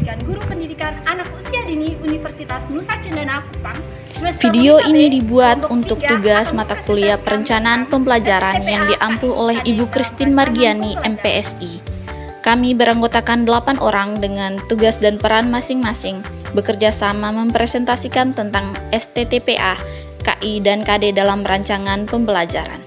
Pendidikan Guru Pendidikan Anak Usia Dini Universitas Nusa Cendana Kupang. Video ini dibuat untuk tugas mata kuliah perencanaan pembelajaran yang diampu oleh Ibu Christine Margiani, MPSI. Kami beranggotakan 8 orang dengan tugas dan peran masing-masing, bekerja sama mempresentasikan tentang STTPA, KI, dan KD dalam rancangan pembelajaran.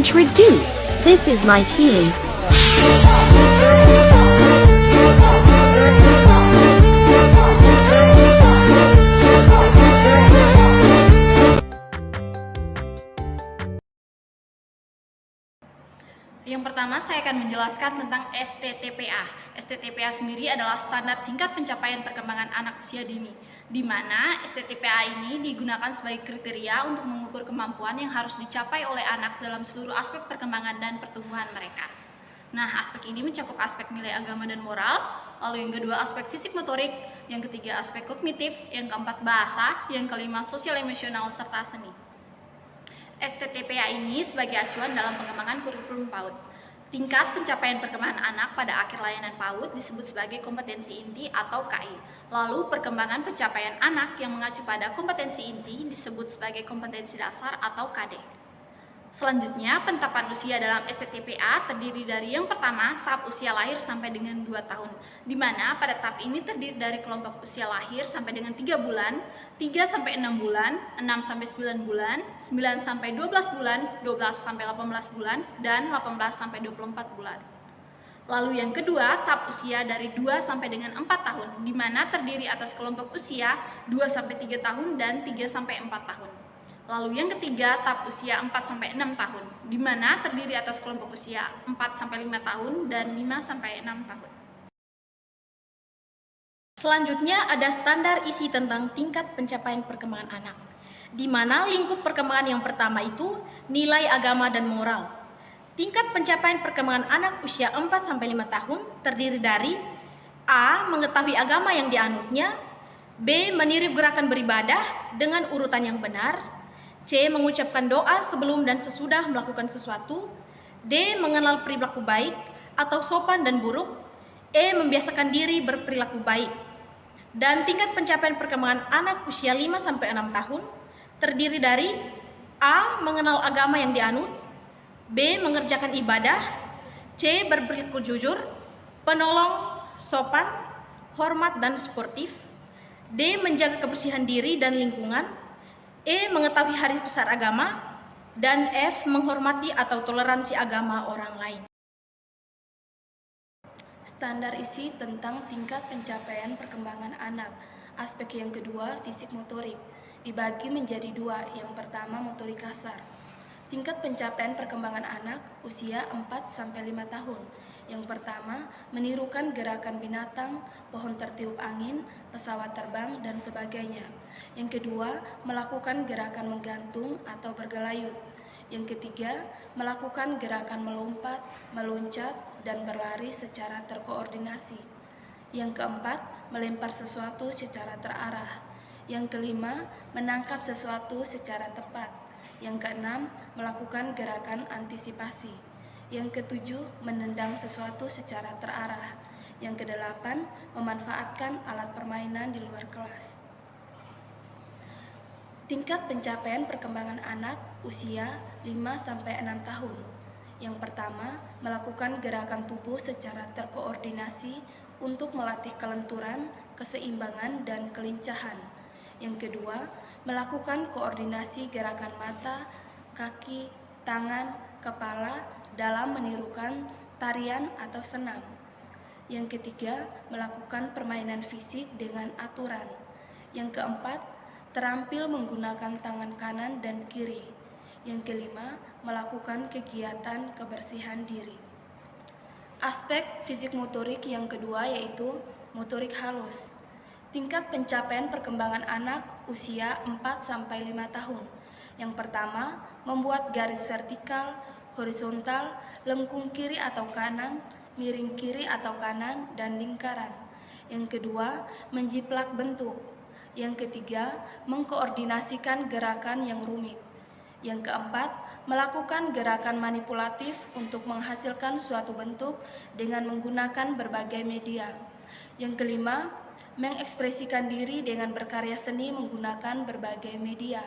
Introduce, this is my team. Yang pertama, saya akan menjelaskan tentang STTPA. STTPA sendiri adalah standar tingkat pencapaian perkembangan anak usia dini, di mana STTPA ini digunakan sebagai kriteria untuk mengukur kemampuan yang harus dicapai oleh anak dalam seluruh aspek perkembangan dan pertumbuhan mereka. Nah, aspek ini mencakup aspek nilai agama dan moral, lalu yang kedua aspek fisik motorik, yang ketiga aspek kognitif, yang keempat bahasa, yang kelima sosial emosional serta seni. STTPA ini sebagai acuan dalam pengembangan kurikulum PAUD. Tingkat pencapaian perkembangan anak pada akhir layanan PAUD disebut sebagai kompetensi inti atau KI. Lalu perkembangan pencapaian anak yang mengacu pada kompetensi inti disebut sebagai kompetensi dasar atau KD. Selanjutnya, penetapan usia dalam STTPA terdiri dari yang pertama, tahap usia lahir sampai dengan 2 tahun, di mana pada tahap ini terdiri dari kelompok usia lahir sampai dengan 3 bulan, 3 sampai 6 bulan, 6 sampai 9 bulan, 9 sampai 12 bulan, 12 sampai 18 bulan, dan 18 sampai 24 bulan. Lalu yang kedua, tahap usia dari 2 sampai dengan 4 tahun, di mana terdiri atas kelompok usia 2 sampai 3 tahun dan 3 sampai 4 tahun. Lalu yang ketiga, tahap usia 4 sampai 6 tahun, di mana terdiri atas kelompok usia 4 sampai 5 tahun dan 5 sampai 6 tahun. Selanjutnya ada standar isi tentang tingkat pencapaian perkembangan anak, di mana lingkup perkembangan yang pertama itu nilai agama dan moral. Tingkat pencapaian perkembangan anak usia 4 sampai 5 tahun terdiri dari A. Mengetahui agama yang dianutnya, B. Meniru gerakan beribadah dengan urutan yang benar, C. Mengucapkan doa sebelum dan sesudah melakukan sesuatu, D. Mengenal perilaku baik atau sopan dan buruk, E. Membiasakan diri berperilaku baik. Dan tingkat pencapaian perkembangan anak usia 5 sampai 6 tahun terdiri dari A. Mengenal agama yang dianut, B. Mengerjakan ibadah, C. Berperilaku jujur, penolong, sopan, hormat dan sportif, D. Menjaga kebersihan diri dan lingkungan, E. Mengetahui hari besar agama, dan F. Menghormati atau toleransi agama orang lain. Standar isi tentang tingkat pencapaian perkembangan anak. Aspek yang kedua, fisik motorik, dibagi menjadi 2. Yang pertama, motorik kasar. Tingkat pencapaian perkembangan anak usia 4 sampai 5 tahun. Yang pertama, menirukan gerakan binatang, pohon tertiup angin, pesawat terbang, dan sebagainya. Yang kedua, melakukan gerakan menggantung atau bergelayut. Yang ketiga, melakukan gerakan melompat, meloncat, dan berlari secara terkoordinasi. Yang keempat, melempar sesuatu secara terarah. Yang kelima, menangkap sesuatu secara tepat. Yang keenam, melakukan gerakan antisipasi. Yang ketujuh, menendang sesuatu secara terarah. Yang kedelapan, memanfaatkan alat permainan di luar kelas. Tingkat pencapaian perkembangan anak usia 5 sampai 6 tahun. Yang pertama, melakukan gerakan tubuh secara terkoordinasi untuk melatih kelenturan, keseimbangan, dan kelincahan. Yang kedua, melakukan koordinasi gerakan mata, kaki, tangan, kepala dalam menirukan tarian atau senam. Yang ketiga, melakukan permainan fisik dengan aturan. Yang keempat, terampil menggunakan tangan kanan dan kiri. Yang kelima, melakukan kegiatan kebersihan diri. Aspek fisik motorik yang kedua yaitu motorik halus. Tingkat pencapaian perkembangan anak usia 4 sampai 5 tahun. Yang pertama, membuat garis vertikal, horizontal, lengkung kiri atau kanan, miring kiri atau kanan, dan lingkaran. Yang kedua, menjiplak bentuk. Yang ketiga, mengkoordinasikan gerakan yang rumit. Yang keempat, melakukan gerakan manipulatif untuk menghasilkan suatu bentuk dengan menggunakan berbagai media. Yang kelima, mengekspresikan diri dengan berkarya seni menggunakan berbagai media.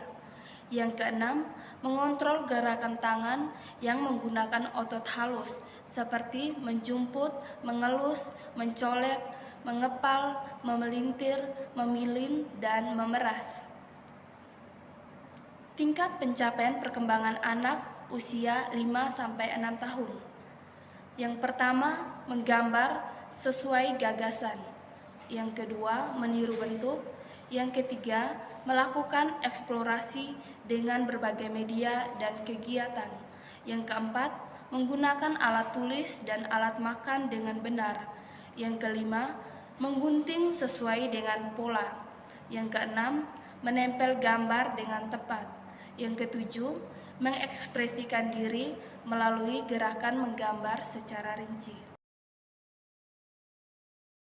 Yang keenam, mengontrol gerakan tangan yang menggunakan otot halus seperti menjumput, mengelus, mencolek, mengepal, memelintir, memilin, dan memeras. Tingkat pencapaian perkembangan anak usia 5-6 tahun. Yang pertama, menggambar sesuai gagasan. Yang kedua, meniru bentuk. Yang ketiga, melakukan eksplorasi dengan berbagai media dan kegiatan. Yang keempat, menggunakan alat tulis dan alat makan dengan benar. Yang kelima, menggunting sesuai dengan pola. Yang keenam, menempel gambar dengan tepat. Yang ketujuh, mengekspresikan diri melalui gerakan menggambar secara rinci.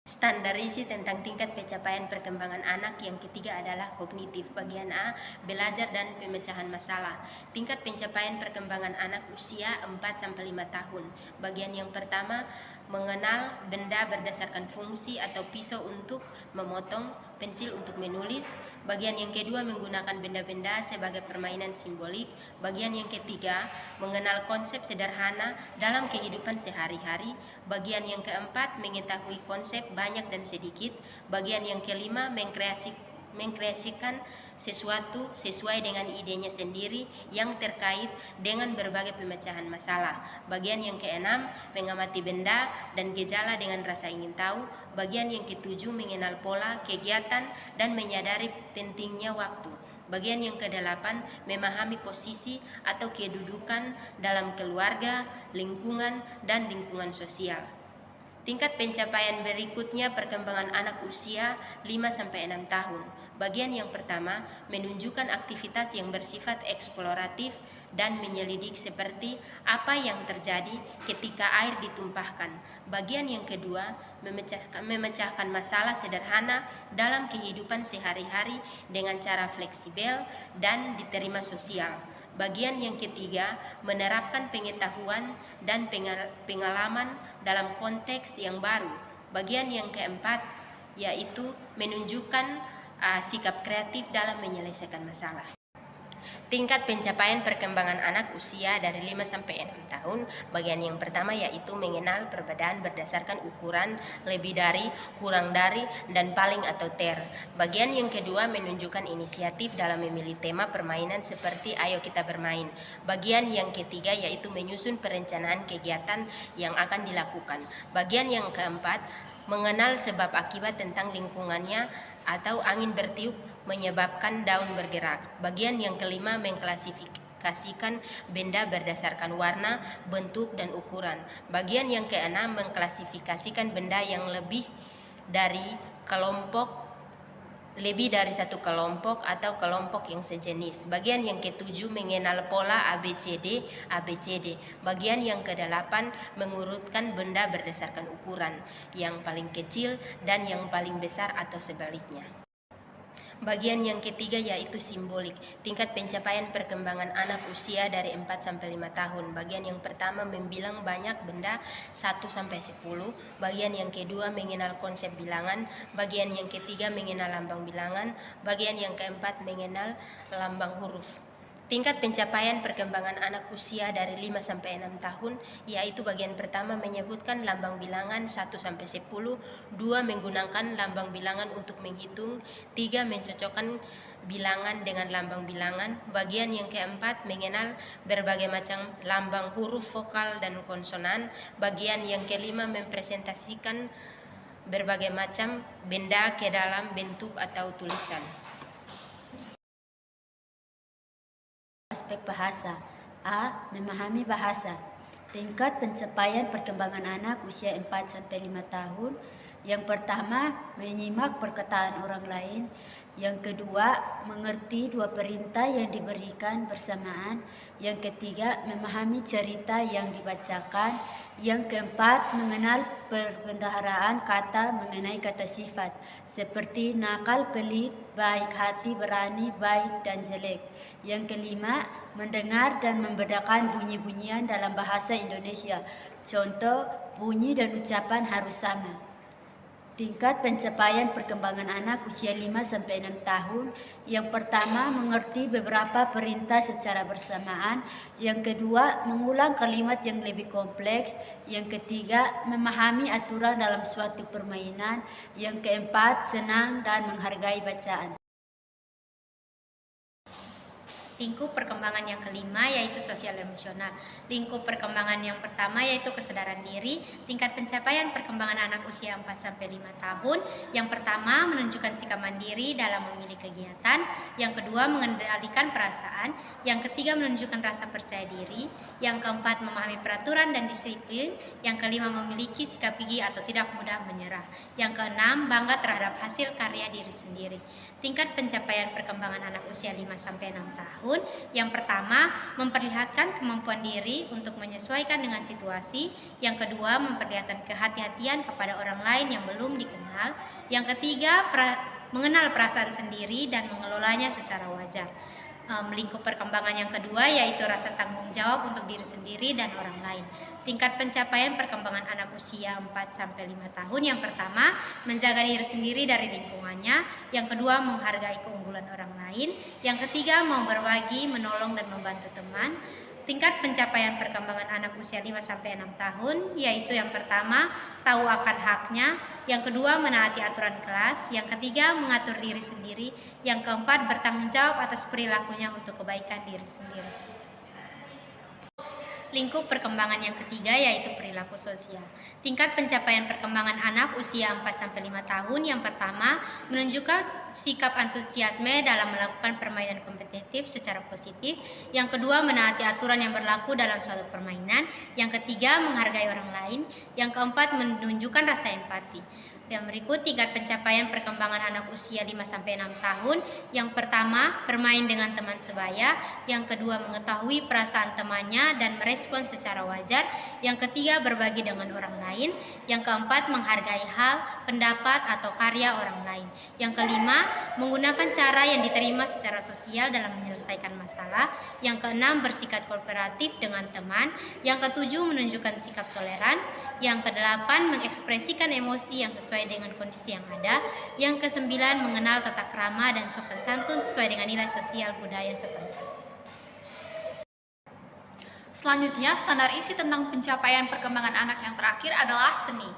Standar isi tentang tingkat pencapaian perkembangan anak yang ketiga adalah kognitif. Bagian A, belajar dan pemecahan masalah. Tingkat pencapaian perkembangan anak usia 4-5 tahun. Bagian yang pertama, mengenal benda berdasarkan fungsi atau pisau untuk memotong, pensil untuk menulis. Bagian yang kedua, menggunakan benda-benda sebagai permainan simbolik. Bagian yang ketiga, mengenal konsep sederhana dalam kehidupan sehari-hari. Bagian yang keempat, mengetahui konsep banyak dan sedikit. Bagian yang kelima, mengkreasikan sesuatu sesuai dengan idenya sendiri yang terkait dengan berbagai pemecahan masalah. Bagian yang keenam, mengamati benda dan gejala dengan rasa ingin tahu. Bagian yang ketujuh, mengenal pola, kegiatan, dan menyadari pentingnya waktu. Bagian yang kedelapan, memahami posisi atau kedudukan dalam keluarga, lingkungan, dan lingkungan sosial. Tingkat pencapaian berikutnya perkembangan anak usia 5-6 tahun. Bagian yang pertama, menunjukkan aktivitas yang bersifat eksploratif dan menyelidik seperti apa yang terjadi ketika air ditumpahkan. Bagian yang kedua, memecahkan masalah sederhana dalam kehidupan sehari-hari dengan cara fleksibel dan diterima sosial. Bagian yang ketiga, menerapkan pengetahuan dan pengalaman dalam konteks yang baru. Bagian yang keempat, yaitu menunjukkan sikap kreatif dalam menyelesaikan masalah. Tingkat pencapaian perkembangan anak usia dari 5-6 tahun. Bagian yang pertama yaitu mengenal perbedaan berdasarkan ukuran, lebih dari, kurang dari, dan paling atau ter. Bagian yang kedua menunjukkan inisiatif dalam memilih tema permainan seperti ayo kita bermain. Bagian yang ketiga yaitu menyusun perencanaan kegiatan yang akan dilakukan. Bagian yang keempat, mengenal sebab akibat tentang lingkungannya atau angin bertiup menyebabkan daun bergerak. Bagian yang kelima, mengklasifikasikan benda berdasarkan warna, bentuk, dan ukuran. Bagian yang keenam, mengklasifikasikan benda yang lebih dari satu kelompok atau kelompok yang sejenis. Bagian yang ketujuh, mengenal pola ABCD. Bagian yang kedelapan, mengurutkan benda berdasarkan ukuran, yang paling kecil dan yang paling besar atau sebaliknya. Bagian yang ketiga yaitu simbolik. Tingkat pencapaian perkembangan anak usia dari 4-5 tahun. Bagian yang pertama, membilang banyak benda 1-10. Bagian yang kedua, mengenal konsep bilangan. Bagian yang ketiga, mengenal lambang bilangan. Bagian yang keempat, mengenal lambang huruf. Tingkat pencapaian perkembangan anak usia dari 5-6 tahun, yaitu bagian pertama menyebutkan lambang bilangan 1-10, 2 menggunakan lambang bilangan untuk menghitung, 3 mencocokkan bilangan dengan lambang bilangan. Bagian yang keempat, mengenal berbagai macam lambang huruf vokal dan konsonan. Bagian yang kelima, mempresentasikan berbagai macam benda ke dalam bentuk atau tulisan. Aspek bahasa. A. Memahami bahasa. Tingkat pencapaian perkembangan anak usia 4-5 tahun. Yang pertama, menyimak perkataan orang lain. Yang kedua, mengerti dua perintah yang diberikan bersamaan. Yang ketiga, memahami cerita yang dibacakan. Yang keempat, mengenal perbendaharaan kata mengenai kata sifat seperti nakal, pelit, baik hati, berani, baik, dan jelek. Yang kelima, mendengar dan membedakan bunyi-bunyian dalam bahasa Indonesia. Contoh, bunyi dan ucapan harus sama. Tingkat pencapaian perkembangan anak usia 5-6 tahun. Yang pertama, mengerti beberapa perintah secara bersamaan. Yang kedua, mengulang kalimat yang lebih kompleks. Yang ketiga, memahami aturan dalam suatu permainan. Yang keempat, senang dan menghargai bacaan. Lingkup perkembangan yang kelima yaitu sosial emosional. Lingkup perkembangan yang pertama yaitu kesadaran diri. Tingkat pencapaian perkembangan anak usia 4-5 tahun. Yang pertama, menunjukkan sikap mandiri dalam memilih kegiatan. Yang kedua, mengendalikan perasaan. Yang ketiga, menunjukkan rasa percaya diri. Yang keempat, memahami peraturan dan disiplin. Yang kelima, memiliki sikap gigih atau tidak mudah menyerah. Yang keenam, bangga terhadap hasil karya diri sendiri. Tingkat pencapaian perkembangan anak usia 5-6 tahun. Yang pertama, memperlihatkan kemampuan diri untuk menyesuaikan dengan situasi. Yang kedua, memperlihatkan kehati-hatian kepada orang lain yang belum dikenal. Yang ketiga, mengenal perasaan sendiri dan mengelolanya secara wajar. Lingkup perkembangan yang kedua yaitu rasa tanggung jawab untuk diri sendiri dan orang lain. Tingkat pencapaian perkembangan anak usia 4-5 tahun. Yang pertama, menjaga diri sendiri dari lingkungannya. Yang kedua, menghargai keunggulan orang lain. Yang ketiga, mau berbagi, menolong dan membantu teman. Tingkat pencapaian perkembangan anak usia 5-6 tahun yaitu yang pertama, tahu akan haknya. Yang kedua, menaati aturan kelas. Yang ketiga, mengatur diri sendiri. Yang keempat, bertanggung jawab atas perilakunya untuk kebaikan diri sendiri. Lingkup perkembangan yang ketiga yaitu perilaku sosial. Tingkat pencapaian perkembangan anak usia 4-5 tahun. Yang pertama, menunjukkan sikap antusiasme dalam melakukan permainan kompetitif secara positif. Yang kedua, menaati aturan yang berlaku dalam suatu permainan. Yang ketiga, menghargai orang lain. Yang keempat, menunjukkan rasa empati. Yang berikut tingkat pencapaian perkembangan anak usia 5-6 tahun. Yang pertama, bermain dengan teman sebaya. Yang kedua, mengetahui perasaan temannya dan merespon secara wajar. Yang ketiga, berbagi dengan orang lain. Yang keempat, menghargai hal, pendapat, atau karya orang lain. Yang kelima, menggunakan cara yang diterima secara sosial dalam menyelesaikan masalah. Yang keenam, bersikap kooperatif dengan teman. Yang ketujuh, menunjukkan sikap toleran. Yang kedelapan, mengekspresikan emosi yang sesuai dengan kondisi yang ada. Yang kesembilan, mengenal tata krama dan sopan santun sesuai dengan nilai sosial budaya setempat. Selanjutnya, standar isi tentang pencapaian perkembangan anak yang terakhir adalah seni.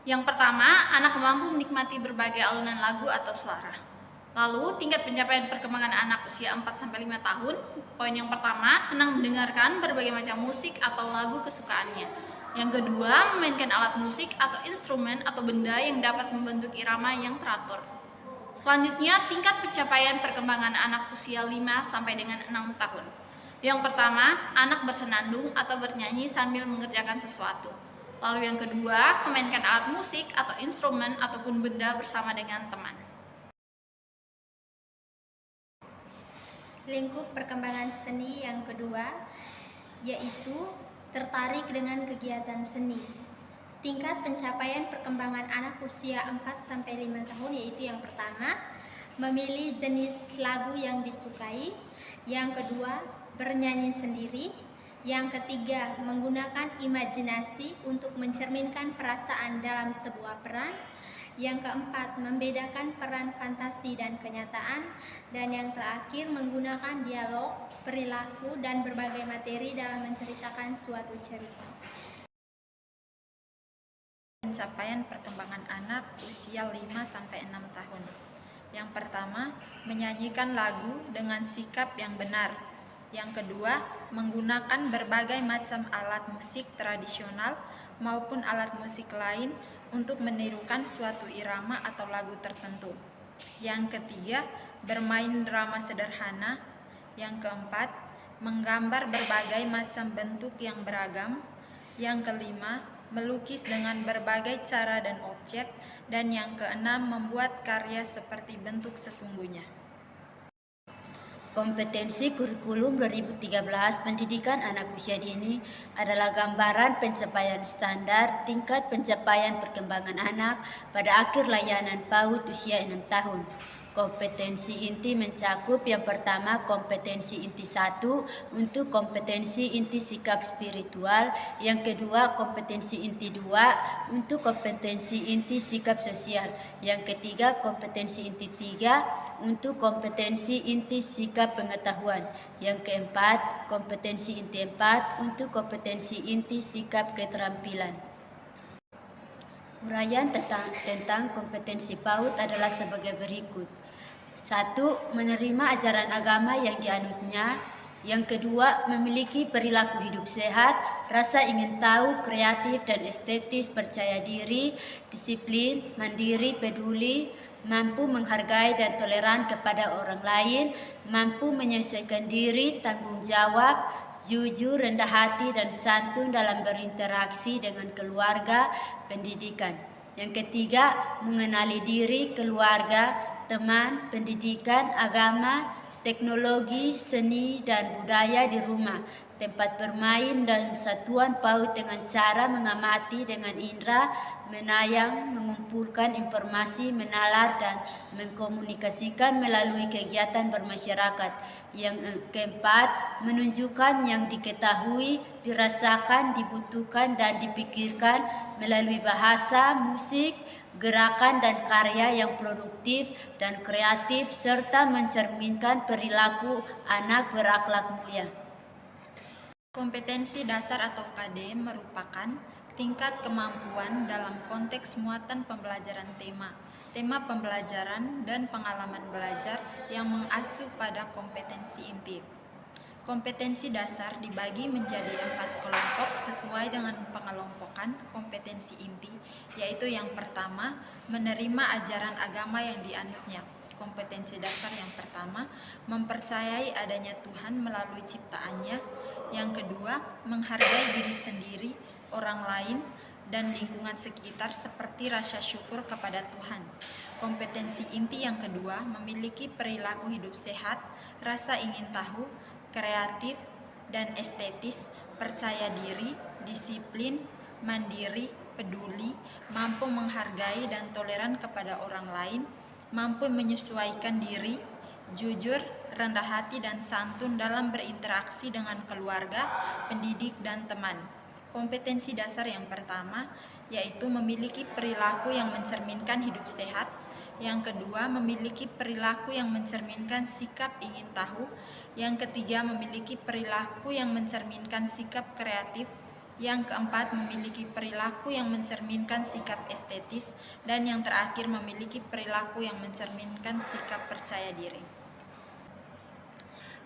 Yang pertama, anak mampu menikmati berbagai alunan lagu atau suara. Lalu, tingkat pencapaian perkembangan anak usia 4-5 tahun. Poin yang pertama, senang mendengarkan berbagai macam musik atau lagu kesukaannya. Yang kedua, memainkan alat musik atau instrumen atau benda yang dapat membentuk irama yang teratur. Selanjutnya, tingkat pencapaian perkembangan anak usia 5 dengan 6 tahun. Yang pertama, anak bersenandung atau bernyanyi sambil mengerjakan sesuatu. Lalu yang kedua, memainkan alat musik atau instrumen ataupun benda bersama dengan teman. Lingkup perkembangan seni yang kedua yaitu tertarik dengan kegiatan seni. Tingkat pencapaian perkembangan anak usia 4-5 tahun yaitu yang pertama, memilih jenis lagu yang disukai. Yang kedua, bernyanyi sendiri. Yang ketiga, menggunakan imajinasi untuk mencerminkan perasaan dalam sebuah peran. Yang keempat, membedakan peran fantasi dan kenyataan. Dan yang terakhir, menggunakan dialog, perilaku, dan berbagai materi dalam menceritakan suatu cerita. Pencapaian perkembangan anak usia 5-6 tahun. Yang pertama, menyanyikan lagu dengan sikap yang benar. Yang kedua, menggunakan berbagai macam alat musik tradisional maupun alat musik lain untuk menirukan suatu irama atau lagu tertentu. Yang ketiga, bermain drama sederhana. Yang keempat, menggambar berbagai macam bentuk yang beragam. Yang kelima, melukis dengan berbagai cara dan objek. Dan yang keenam, membuat karya seperti bentuk sesungguhnya. Kompetensi kurikulum 2013 pendidikan anak usia dini adalah gambaran pencapaian standar tingkat pencapaian perkembangan anak pada akhir layanan PAUD usia 6 tahun. Kompetensi inti mencakup yang pertama kompetensi inti 1 untuk kompetensi inti sikap spiritual, yang kedua kompetensi inti 2 untuk kompetensi inti sikap sosial, yang ketiga kompetensi inti 3 untuk kompetensi inti sikap pengetahuan, yang keempat kompetensi inti 4 untuk kompetensi inti sikap keterampilan. Uraian tentang kompetensi PAUD adalah sebagai berikut. 1. Menerima ajaran agama yang dianutnya. Yang kedua, memiliki perilaku hidup sehat, rasa ingin tahu, kreatif dan estetis, percaya diri, disiplin, mandiri, peduli, mampu menghargai dan toleran kepada orang lain, mampu menyesuaikan diri, tanggung jawab, jujur, rendah hati dan santun dalam berinteraksi dengan keluarga, pendidikan. Yang ketiga, mengenali diri, keluarga, teman, pendidikan, agama, teknologi, seni dan budaya di rumah, tempat bermain dan satuan PAUD dengan cara mengamati dengan indera, menayang, mengumpulkan informasi, menalar dan mengkomunikasikan melalui kegiatan bermasyarakat. Yang keempat, menunjukkan yang diketahui, dirasakan, dibutuhkan dan dipikirkan melalui bahasa, musik, gerakan dan karya yang produktif dan kreatif serta mencerminkan perilaku anak berakhlak mulia. Kompetensi dasar atau KD merupakan tingkat kemampuan dalam konteks muatan pembelajaran tema pembelajaran dan pengalaman belajar yang mengacu pada kompetensi inti. Kompetensi dasar dibagi menjadi 4 kelompok sesuai dengan pengelompokan kompetensi inti, yaitu yang pertama, menerima ajaran agama yang dianutnya. Kompetensi dasar yang pertama, mempercayai adanya Tuhan melalui ciptaannya. Yang kedua, menghargai diri sendiri, orang lain, dan lingkungan sekitar seperti rasa syukur kepada Tuhan. Kompetensi inti yang kedua, memiliki perilaku hidup sehat, rasa ingin tahu, kreatif dan estetis, percaya diri, disiplin, mandiri, peduli, mampu menghargai dan toleran kepada orang lain, mampu menyesuaikan diri, jujur, rendah hati dan santun dalam berinteraksi dengan keluarga, pendidik dan teman. Kompetensi dasar yang pertama yaitu memiliki perilaku yang mencerminkan hidup sehat. Yang kedua, memiliki perilaku yang mencerminkan sikap ingin tahu. Yang ketiga, memiliki perilaku yang mencerminkan sikap kreatif. Yang keempat, memiliki perilaku yang mencerminkan sikap estetis. Dan yang terakhir, memiliki perilaku yang mencerminkan sikap percaya diri.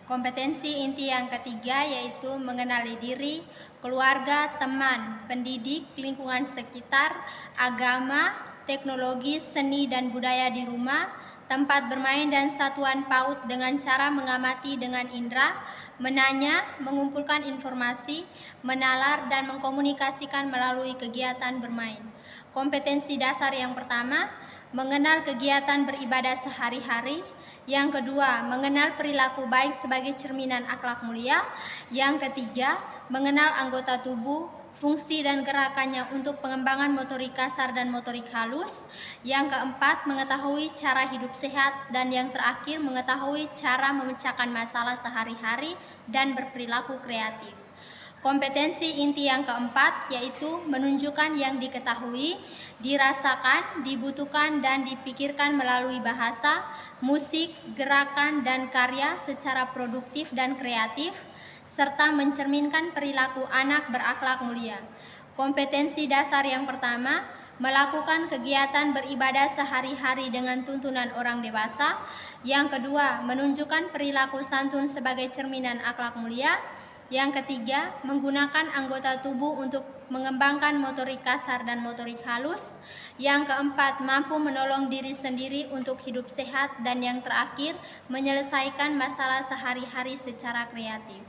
Kompetensi inti yang ketiga yaitu mengenali diri, keluarga, teman, pendidik, lingkungan sekitar, agama, teknologi, seni dan budaya di rumah, tempat bermain dan satuan PAUD dengan cara mengamati dengan indera, menanya, mengumpulkan informasi, menalar dan mengkomunikasikan melalui kegiatan bermain. Kompetensi dasar yang pertama, mengenal kegiatan beribadah sehari-hari. Yang kedua, mengenal perilaku baik sebagai cerminan akhlak mulia. Yang ketiga, mengenal anggota tubuh, fungsi dan gerakannya untuk pengembangan motorik kasar dan motorik halus. Yang keempat, mengetahui cara hidup sehat. Dan yang terakhir, mengetahui cara memecahkan masalah sehari-hari dan berperilaku kreatif. Kompetensi inti yang keempat yaitu menunjukkan yang diketahui, dirasakan, dibutuhkan, dan dipikirkan melalui bahasa, musik, gerakan, dan karya secara produktif dan kreatif, serta mencerminkan perilaku anak berakhlak mulia. Kompetensi dasar yang pertama, melakukan kegiatan beribadah sehari-hari dengan tuntunan orang dewasa. Yang kedua, menunjukkan perilaku santun sebagai cerminan akhlak mulia. Yang ketiga, menggunakan anggota tubuh untuk mengembangkan motorik kasar dan motorik halus. Yang keempat, mampu menolong diri sendiri untuk hidup sehat. Dan yang terakhir, menyelesaikan masalah sehari-hari secara kreatif.